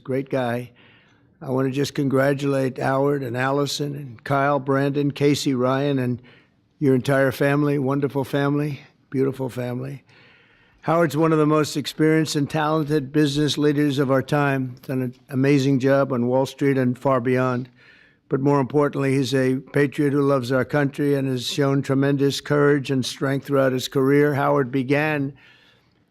great guy. I want to just congratulate Howard and Allison and Kyle, Brandon, Casey, Ryan, and your entire family. Wonderful family, beautiful family. Howard's one of the most experienced and talented business leaders of our time. Done an amazing job on Wall Street and far beyond. But more importantly, he's a patriot who loves our country and has shown tremendous courage and strength throughout his career. Howard began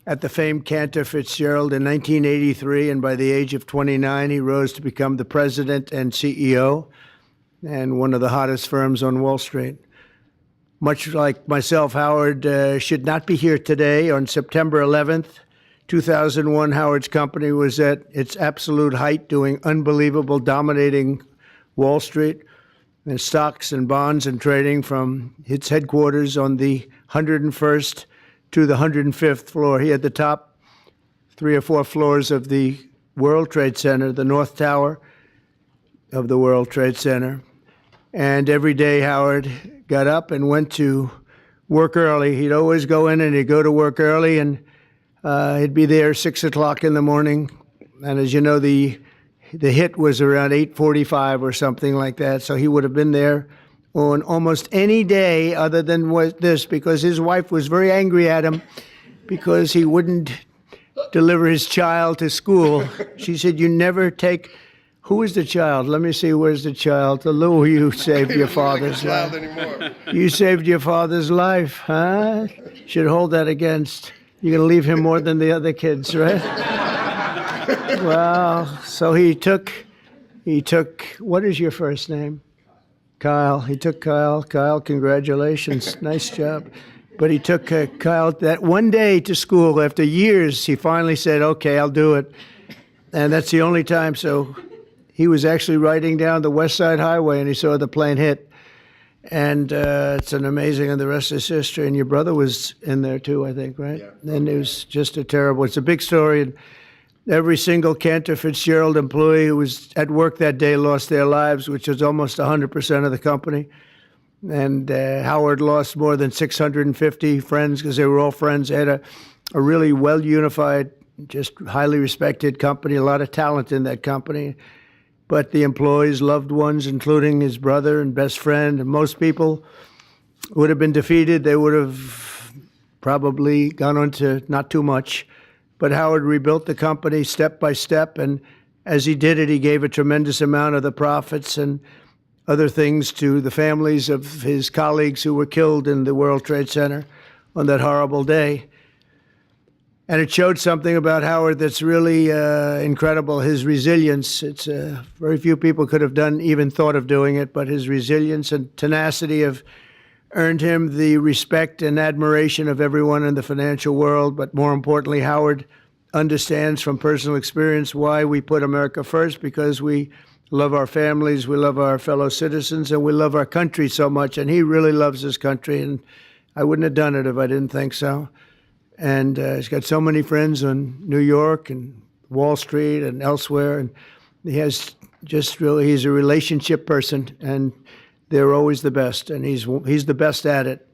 at the famed Cantor Fitzgerald in 1983, and by the age of 29, he rose to become the president and CEO and one of the hottest firms on Wall Street. Much like myself, Howard should not be here today. On September 11th, 2001, Howard's company was at its absolute height, doing unbelievable, dominating Wall Street and stocks and bonds and trading from its headquarters on the 101st to the 105th floor. He had the top 3 or 4 floors of the World Trade Center, the North Tower of the World Trade Center. And every day Howard got up and went to work early. He'd always go in and he'd go to work early, and he'd be there 6 o'clock in the morning. And as you know, the hit was around 8:45 or something like that. So he would have been there on almost any day other than this, because his wife was very angry at him because he wouldn't deliver his child to school. She said, "You never take..." Who is the child? Let me see, where's the child? Lou, you saved your father's life. You saved your father's life, huh? Should hold that against. You're going to leave him more than the other kids, right? Well, so he took, what is your first name? Kyle. He took Kyle. Kyle, congratulations. Nice job. But he took Kyle that one day to school. After years, he finally said, okay, I'll do it. And that's the only time. So he was actually riding down the West Side Highway, and he saw the plane hit. And it's an amazing, and the rest is history. And your brother was in there too, I think, right? Yeah. And it was just it's a big story. And every single Cantor Fitzgerald employee who was at work that day lost their lives, which was almost 100% of the company. And Howard lost more than 650 friends because they were all friends. They had a really well-unified, just highly respected company, a lot of talent in that company. But the employees, loved ones, including his brother and best friend, and most people would have been defeated. They would have probably gone on to not too much. But Howard rebuilt the company step by step, and as he did it, he gave a tremendous amount of the profits and other things to the families of his colleagues who were killed in the World Trade Center on that horrible day. And it showed something about Howard that's really incredible, his resilience. It's very few people could have even thought of doing it, but his resilience and tenacity have earned him the respect and admiration of everyone in the financial world. But more importantly, Howard understands from personal experience why we put America first, because we love our families, we love our fellow citizens, and we love our country so much. And he really loves his country, and I wouldn't have done it if I didn't think so. And he's got so many friends in New York and Wall Street and elsewhere. And he has he's a relationship person, and they're always the best. And he's the best at it.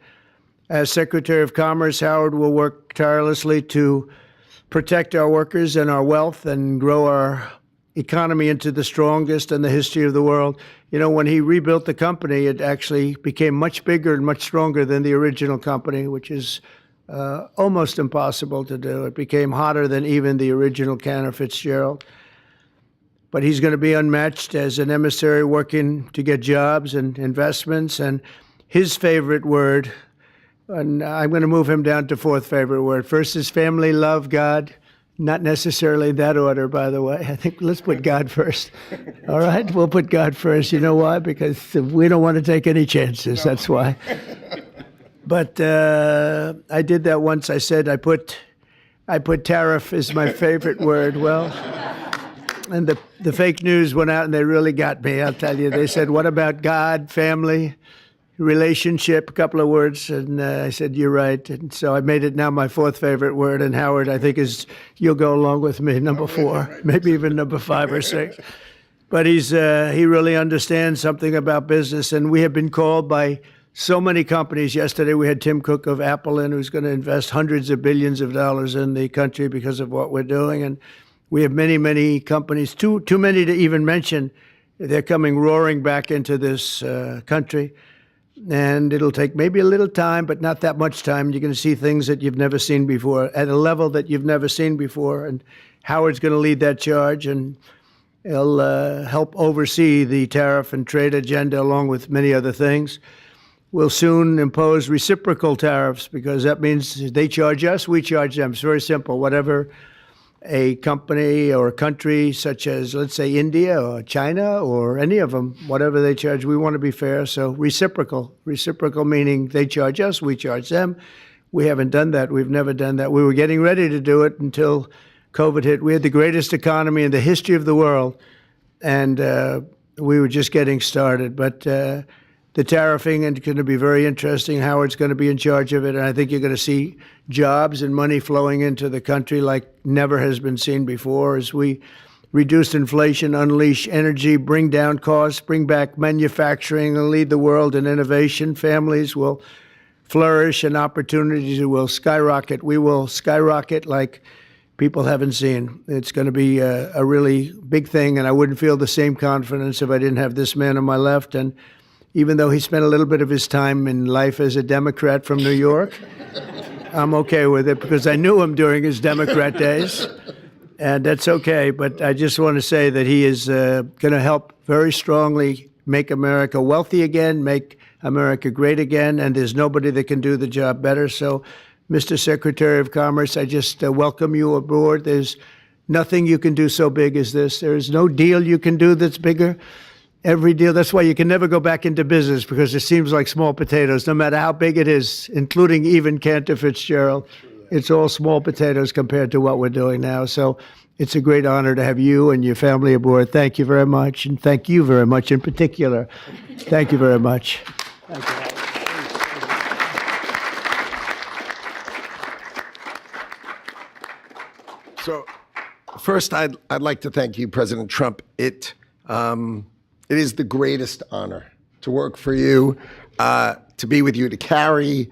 As Secretary of Commerce, Howard will work tirelessly to protect our workers and our wealth and grow our economy into the strongest in the history of the world. You know, when he rebuilt the company, it actually became much bigger and much stronger than the original company, which is almost impossible to do. It became hotter than even the original Cantor Fitzgerald. But he's going to be unmatched as an emissary working to get jobs and investments. And his favorite word, and I'm going to move him down to fourth favorite word. First is family, love, God. Not necessarily in that order, by the way. I think let's put God first. All right? We'll put God first. You know why? Because we don't want to take any chances. No. That's why. But I did that once. I said I put tariff is my favorite word. Well, and the fake news went out and they really got me, I'll tell you. They said, what about God, family, relationship, a couple of words. And I said, you're right. And so I made it now my fourth favorite word. And Howard, I think, you'll go along with me, number 4, maybe even number 5 or 6. But he really understands something about business. And we have been called by so many companies. Yesterday we had Tim Cook of Apple in, who's going to invest hundreds of billions of dollars in the country because of what we're doing. And We have many, many companies, too many to even mention. They're coming roaring back into this country. And it'll take maybe a little time, but not that much time. You're going to see things that you've never seen before at a level that you've never seen before. And Howard's going to lead that charge, and he'll help oversee the tariff and trade agenda along with many other things. We'll soon impose reciprocal tariffs because that means they charge us, we charge them. It's very simple. Whatever a company or a country such as, let's say, India or China or any of them, whatever they charge, we want to be fair. So reciprocal meaning they charge us, we charge them. We haven't done that. We've never done that. We were getting ready to do it until COVID hit. We had the greatest economy in the history of the world, and we were just getting started. But the tariffing is going to be very interesting. Howard's going to be in charge of it, and I think you're going to see jobs and money flowing into the country like never has been seen before as we reduce inflation, unleash energy, bring down costs, bring back manufacturing, and lead the world in innovation. Families will flourish and opportunities will skyrocket. We will skyrocket like people haven't seen. It's going to be a really big thing, and I wouldn't feel the same confidence if I didn't have this man on my left. And even though he spent a little bit of his time in life as a Democrat from New York, I'm okay with it because I knew him during his Democrat days, and that's okay. But I just want to say that he is going to help very strongly make America wealthy again, make America great again, and there's nobody that can do the job better. So, Mr. Secretary of Commerce, I just welcome you aboard. There's nothing you can do so big as this. There is no deal you can do that's bigger. Every deal. That's why you can never go back into business because it seems like small potatoes, no matter how big it is, including even Cantor Fitzgerald. It's all small potatoes compared to what we're doing now. So it's a great honor to have you and your family aboard. Thank you very much. And thank you very much in particular. Thank you very much. Thank you. So first, I'd like to thank you, President Trump. It is the greatest honor to work for you, to be with you, to carry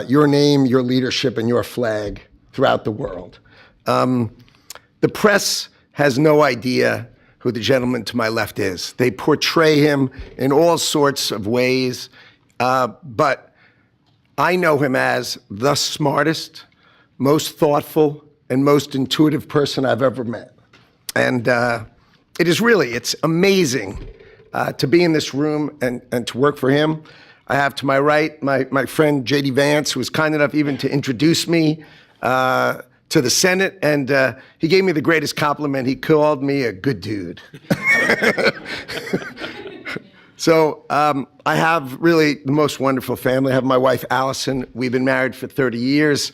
your name, your leadership, and your flag throughout the world. The press has no idea who the gentleman to my left is. They portray him in all sorts of ways, but I know him as the smartest, most thoughtful, and most intuitive person I've ever met. And it's amazing to be in this room and to work for him. I have to my right my friend J.D. Vance, who was kind enough even to introduce me to the Senate, and he gave me the greatest compliment. He called me a good dude. So I have really the most wonderful family. I have my wife, Allison. We've been married for 30 years.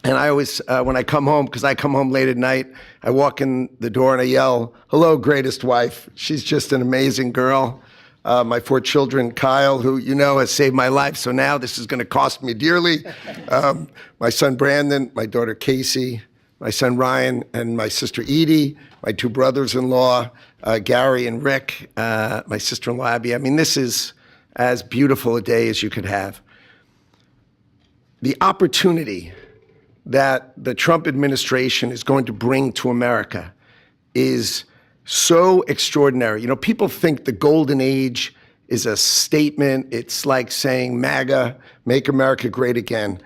And I always, when I come home, because I come home late at night, I walk in the door and I yell, "Hello, greatest wife." She's just an amazing girl. My 4 children, Kyle, who you know has saved my life, so now this is going to cost me dearly. My son, Brandon, my daughter, Casey, my son, Ryan, and my sister, Edie, my 2 brothers-in-law, Gary and Rick, my sister-in-law, Abby. I mean, this is as beautiful a day as you could have. The opportunity that the Trump administration is going to bring to America is so extraordinary. You know, people think the golden age is a statement. It's like saying MAGA, make America great again.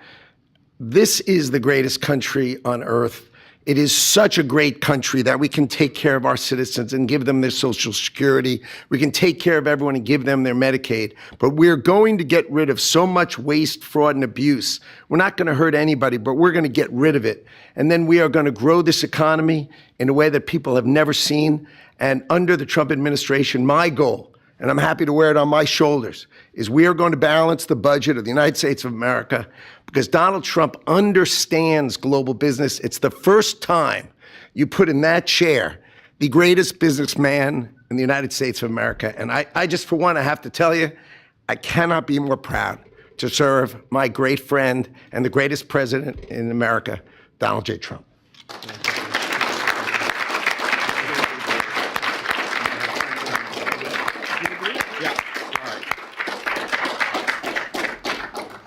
This is the greatest country on earth. It is such a great country that we can take care of our citizens and give them their Social Security. We can take care of everyone and give them their Medicaid. But we're going to get rid of so much waste, fraud, and abuse. We're not going to hurt anybody, but we're going to get rid of it. And then we are going to grow this economy in a way that people have never seen. And under the Trump administration, my goal, and I'm happy to wear it on my shoulders, is we are going to balance the budget of the United States of America because Donald Trump understands global business. It's the first time you put in that chair the greatest businessman in the United States of America. And I just, for one, I have to tell you, I cannot be more proud to serve my great friend and the greatest president in America, Donald J. Trump.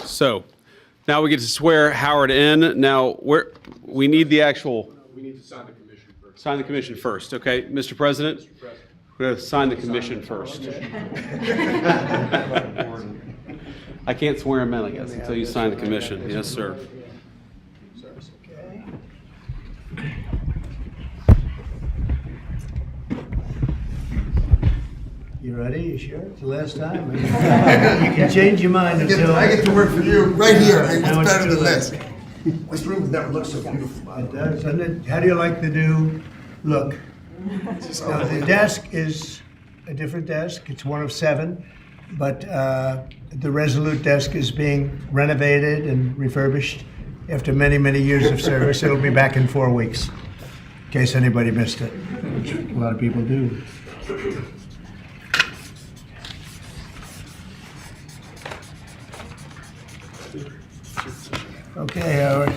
So now we get to swear Howard in. Now we need the actual. We need to sign the commission first. sign the commission first, okay? Mr. President, we're going to sign the commission first. I can't swear him in, I guess, until you sign the commission. Yes, sir. You ready? You sure? It's the last time. You can change your mind until. I get to work for you right here. It's Now better too than late. this. This room has never looked so beautiful. It does, doesn't it? How do you like the new look? Now, the desk is a different desk. It's one of 7, but the Resolute desk is being renovated and refurbished after many, many years of service. It'll be back in 4 weeks, in case anybody missed it, which a lot of people do. Okay, Howard,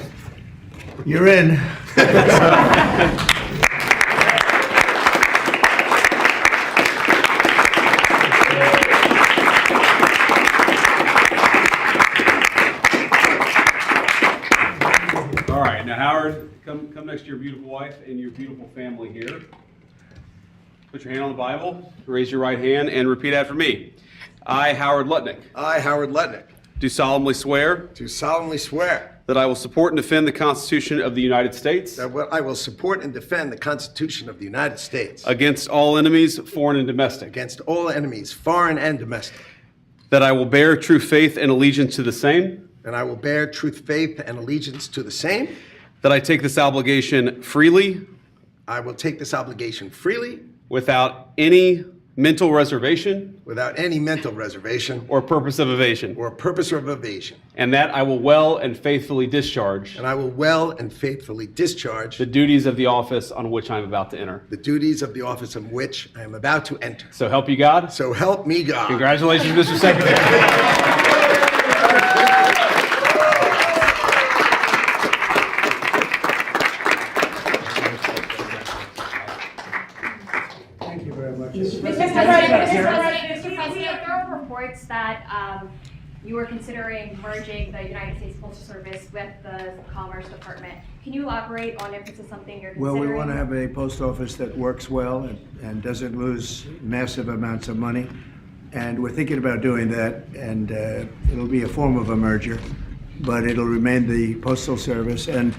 you're in. All right, now Howard, come next to your beautiful wife and your beautiful family here. Put your hand on the Bible, raise your right hand, and repeat after me. I, Howard Lutnick, I, Howard Lutnick, do solemnly swear do solemnly swear that I will support and defend the Constitution of the United States that I will support and defend the Constitution of the United States against all enemies, foreign and domestic, against all enemies, foreign and domestic, that I will bear true faith and allegiance to the same, and I will bear truth, faith, and allegiance to the same. that I take this obligation freely, I will take this obligation freely, without any mental reservation without any mental reservation or purpose of evasion, or purpose of evasion, and that I will well and faithfully discharge and I will well and faithfully discharge the duties of the office on which I am about to enter. the duties of the office in which I am about to enter. So help you God. So help me God. Congratulations, Mr. Secretary. Thank you very much. Mr. President, there are reports that you were considering merging the United States Postal Service with the Commerce Department. Can you elaborate on if this is something you're Well, considering? we want to have a post office that works well and doesn't lose massive amounts of money. And we're thinking about doing that, and it'll be a form of a merger, but it'll remain the Postal Service, and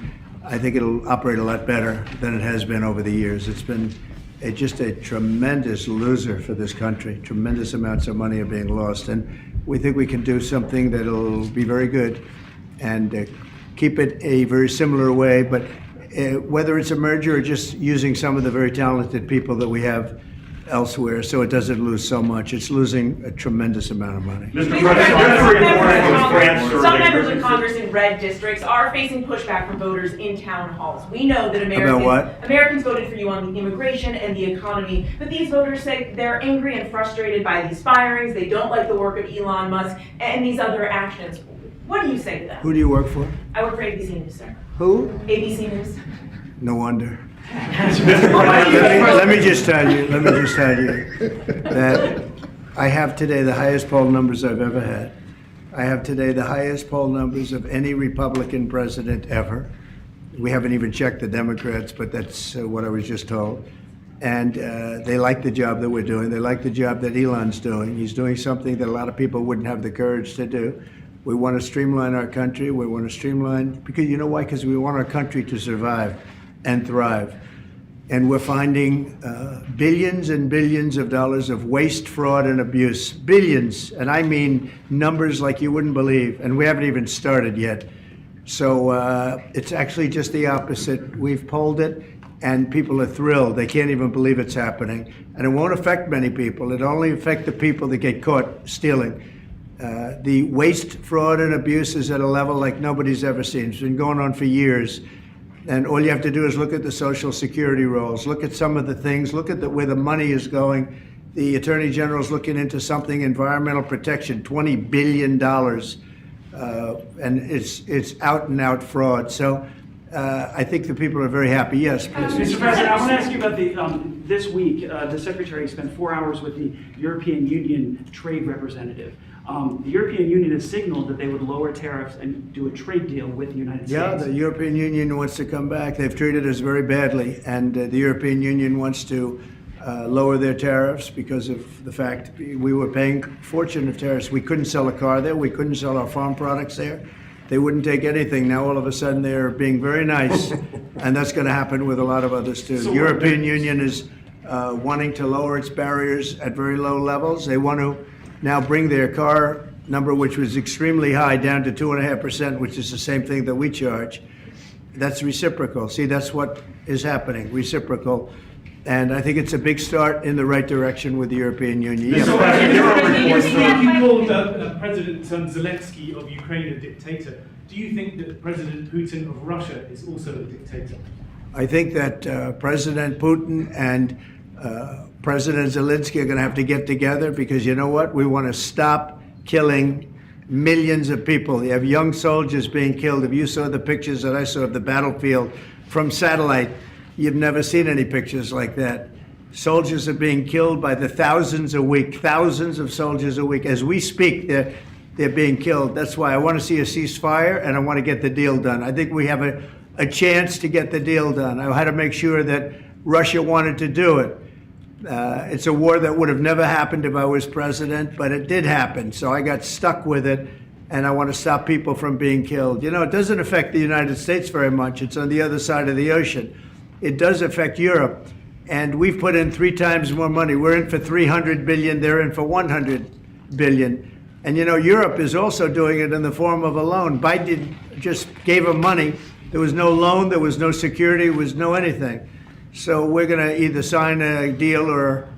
I think it'll operate a lot better than it has been over the years. It's been just a tremendous loser for this country. Tremendous amounts of money are being lost, and we think we can do something that'll be very good and keep it a very similar way, but whether it's a merger or just using some of the very talented people that we have elsewhere so it doesn't lose so much. It's losing a tremendous amount of money. Mr. President, Some members of Congress in red districts are facing pushback from voters in town halls. We know that Americans voted for you on the immigration and the economy, but these voters say they're angry and frustrated by these firings, they don't like the work of Elon Musk and these other actions. What do you say to them? Who do you work for? I work for ABC News, sir. Who? ABC News. No wonder. Let me just tell you that I have today the highest poll numbers I've ever had. I have today the highest poll numbers of any Republican president ever. We haven't even checked the Democrats, but that's what I was just told. And they like the job that we're doing. They like the job that Elon's doing. He's doing something that a lot of people wouldn't have the courage to do. We want to streamline our country. We want to streamline, because you know why? Because we want our country to survive and thrive. And we're finding billions and billions of dollars of waste, fraud, and abuse. Billions, and I mean numbers like you wouldn't believe, and we haven't even started yet. So it's actually just the opposite. We've polled it, and people are thrilled. They can't even believe it's happening. And it won't affect many people. It'll only affect the people that get caught stealing. The waste, fraud, and abuse is at a level like nobody's ever seen. It's been going on for years. And all you have to do is look at the Social Security rolls, look at some of the things, look at where the money is going. The Attorney General's looking into something, environmental protection, $20 billion. And it's out and out fraud. So I think the people are very happy. Yes, please. Mr. President, I want to ask you about this week, the Secretary spent 4 hours with the European Union trade representative. The European Union has signaled that they would lower tariffs and do a trade deal with the United Yeah, States. the European Union wants to come back. They've treated us very badly, and the European Union wants to lower their tariffs because of the fact we were paying a fortune of tariffs. We couldn't sell a car there. We couldn't sell our farm products there. They wouldn't take anything. Now all of a sudden they're being very nice, and that's going to happen with a lot of others too. The European Union is wanting to lower its barriers at very low levels. They want to now bring their car number, which was extremely high, down to 2.5%, which is the same thing that we charge. That's reciprocal. See, that's what is happening, reciprocal. And I think it's a big start in the right direction with the European Union. Mr. Yeah. President, there are reports You called President Zelensky of Ukraine a dictator. Do you think that President Putin of Russia is also a dictator? I think that President Putin and President Zelensky are going to have to get together because you know what? We want to stop killing millions of people. You have young soldiers being killed. If you saw the pictures that I saw of the battlefield from satellite, you've never seen any pictures like that. Soldiers are being killed by the thousands a week, thousands of soldiers a week. As we speak, they're being killed. That's why I want to see a ceasefire and I want to get the deal done. I think we have a chance to get the deal done. I had to make sure that Russia wanted to do it. It's a war that would have never happened if I was president, but it did happen. So I got stuck with it, and I want to stop people from being killed. You know, it doesn't affect the United States very much. It's on the other side of the ocean. It does affect Europe, and we've put in 3 times more money. We're in for 300 billion. They're in for 100 billion. And you know, Europe is also doing it in the form of a loan. Biden just gave them money. There was no loan. There was no security. There was no anything. So we're going to either sign a deal or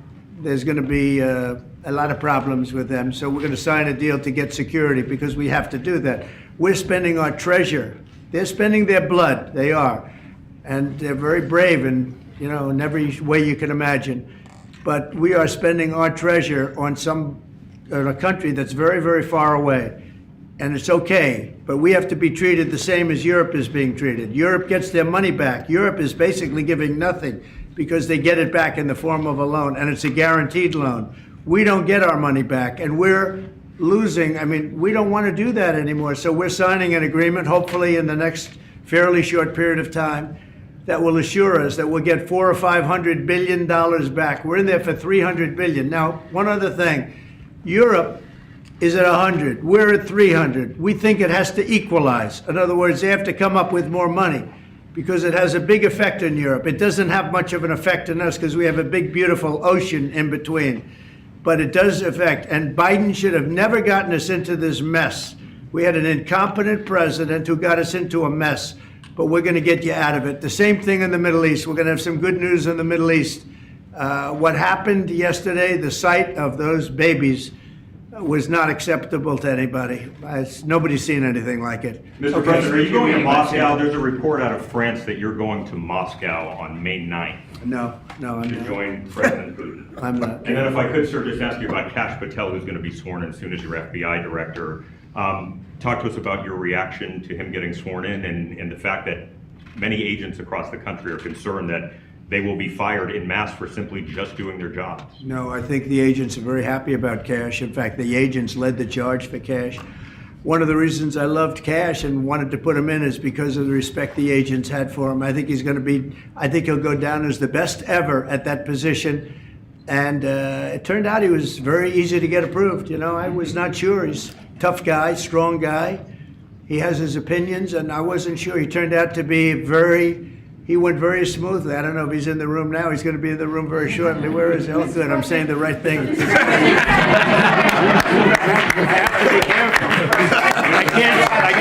there's going to be a lot of problems with them. So we're going to sign a deal to get security because we have to do that. We're spending our treasure. They're spending their blood. They are. And they're very brave in every way you can imagine. But we are spending our treasure on a country that's very, very far away. And it's okay, but we have to be treated the same as Europe is being treated. Europe gets their money back. Europe is basically giving nothing because they get it back in the form of a loan, and it's a guaranteed loan. We don't get our money back, and we're losing. I mean, we don't want to do that anymore. So we're signing an agreement, hopefully in the next fairly short period of time, that will assure us that we'll get $400 or $500 billion back. We're in there for $300 billion. Now, one other thing, Europe is at 100. We're at 300. We think it has to equalize. In other words, they have to come up with more money because it has a big effect in Europe. It doesn't have much of an effect on us because we have a big, beautiful ocean in between. But it does affect, and Biden should have never gotten us into this mess. We had an incompetent president who got us into a mess, but we're going to get you out of it. The same thing in the Middle East. We're going to have some good news in the Middle East. What happened yesterday, the sight of those babies was not acceptable to anybody. Nobody's seen anything like it. Mr. President, are you going to Moscow? There's a report out of France that you're going to Moscow on May 9th. No, I'm to not. join President Putin. I'm not. And then if I could, sir, just ask you about Kash Patel, who's going to be sworn in soon as your FBI director. Talk to us about your reaction to him getting sworn in and the fact that many agents across the country are concerned that they will be fired en masse for simply just doing their jobs. No, I think the agents are very happy about Kash. In fact, the agents led the charge for Kash. One of the reasons I loved Kash and wanted to put him in is because of the respect the agents had for him. I think he'll go down as the best ever at that position. And it turned out he was very easy to get approved. You know, I was not sure. He's a tough guy, strong guy. He has his opinions, and I wasn't sure. He turned out to be he went very smoothly. I don't know if he's in the room now. He's going to be in the room very shortly. Where is he? Oh, good. I'm saying the right thing. I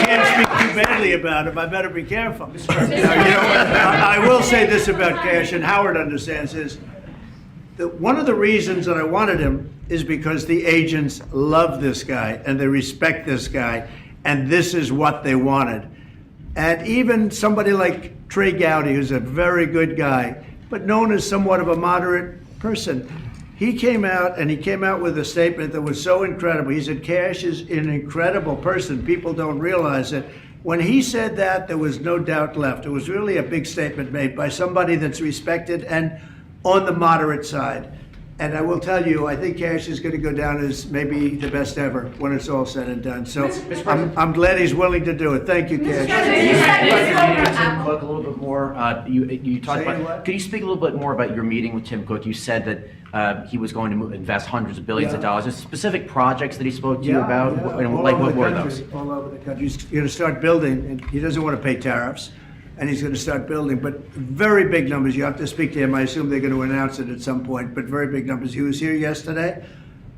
can't speak too badly about him. I better be careful. Now, you know what? I will say this about Kash, and Howard understands this. One of the reasons that I wanted him is because the agents love this guy, and they respect this guy, and this is what they wanted. And even somebody like Trey Gowdy, who's a very good guy, but known as somewhat of a moderate person, he came out with a statement that was so incredible. He said, Kash is an incredible person. People don't realize it. When he said that, there was no doubt left. It was really a big statement made by somebody that's respected and on the moderate side. And I will tell you, I think cash is going to go down as maybe the best ever when it's all said and done. So I'm glad he's willing to do it. Thank you, Cash. Tim Cook a little bit more. You talked Say about. what? Could you speak a little bit more about your meeting with Tim Cook? You said that he was going to invest hundreds of billions of dollars. There's specific projects that he spoke to you about. All Like over what the were country, those? all over the country. He's going to start building, and he doesn't want to pay tariffs, and he's going to start building. But very big numbers. You have to speak to him. I assume they're going to announce it at some point. But very big numbers. He was here yesterday.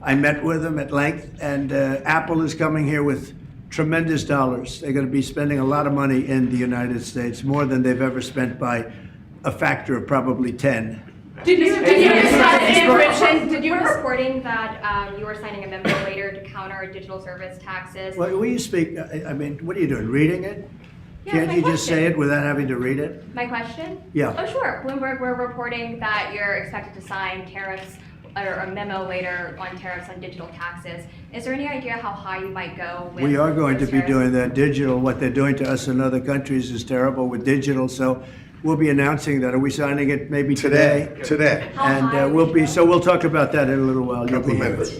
I met with him at length, and Apple is coming here with tremendous dollars. They're going to be spending a lot of money in the United States, more than they've ever spent by a factor of probably 10. Did you discuss encryption? Did you were reporting that you were signing a memo later to counter digital service taxes? Well, will you speak? I mean, what are you doing? Reading it? Yeah, Can't my you just say question. it without having to read it? My question? Yeah. Oh, sure. Bloomberg, we're reporting that you're expected to sign tariffs or a memo later on tariffs on digital taxes. Is there any idea how high you might go with We are going to those be tariffs? doing that. Digital, what they're doing to us in other countries is terrible with digital. So we'll be announcing that. Are we signing it maybe today? Today. How high And we'll would be, you so we'll talk about that in a little while. You'll Couple be here. minutes.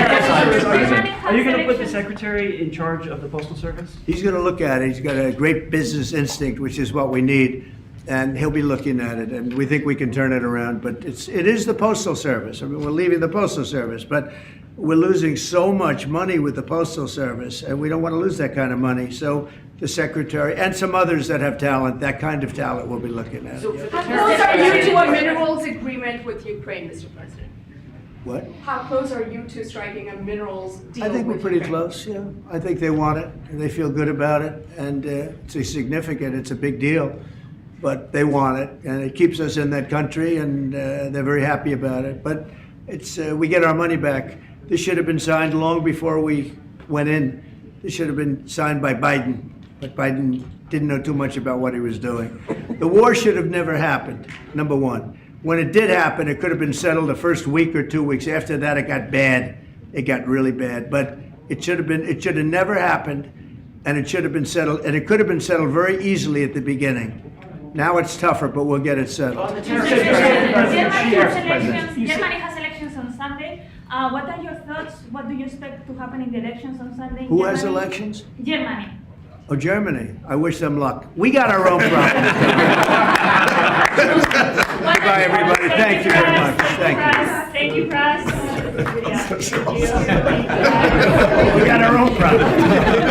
Are you going to put the secretary in charge of the postal service? He's going to look at it. He's got a great business instinct, which is what we need. And he'll be looking at it, and we think we can turn it around. But it is the Postal Service. I mean, we're leaving the Postal Service, but we're losing so much money with the Postal Service, and we don't want to lose that kind of money. So the secretary and some others that have talent, that kind of talent, we'll be looking at. Yeah. How close are you to a minerals agreement with Ukraine, Mr. President? What? How close are you to striking a minerals deal? I think we're with pretty Ukraine? close, yeah. I think they want it, and they feel good about it, and it's significant, it's a big deal. But they want it, and it keeps us in that country, and they're very happy about it. But it's we get our money back. This should have been signed long before we went in. This should have been signed by Biden, but Biden didn't know too much about what he was doing. The war should have never happened, number one. When it did happen, it could have been settled the first week or 2 weeks. After that, it got bad. It got really bad. But it should have never happened, and it should have been settled, and it could have been settled very easily at the beginning. Now it's tougher, but we'll get it settled. Germany has elections on Sunday. What are your thoughts? What do you expect to happen in the elections on Sunday? in Who has Germany? elections? Germany. Oh, Germany. I wish them luck. We got our own problems. Bye, everybody. Thank you very much. Thank you. Thank you, Pras. We got our own problems.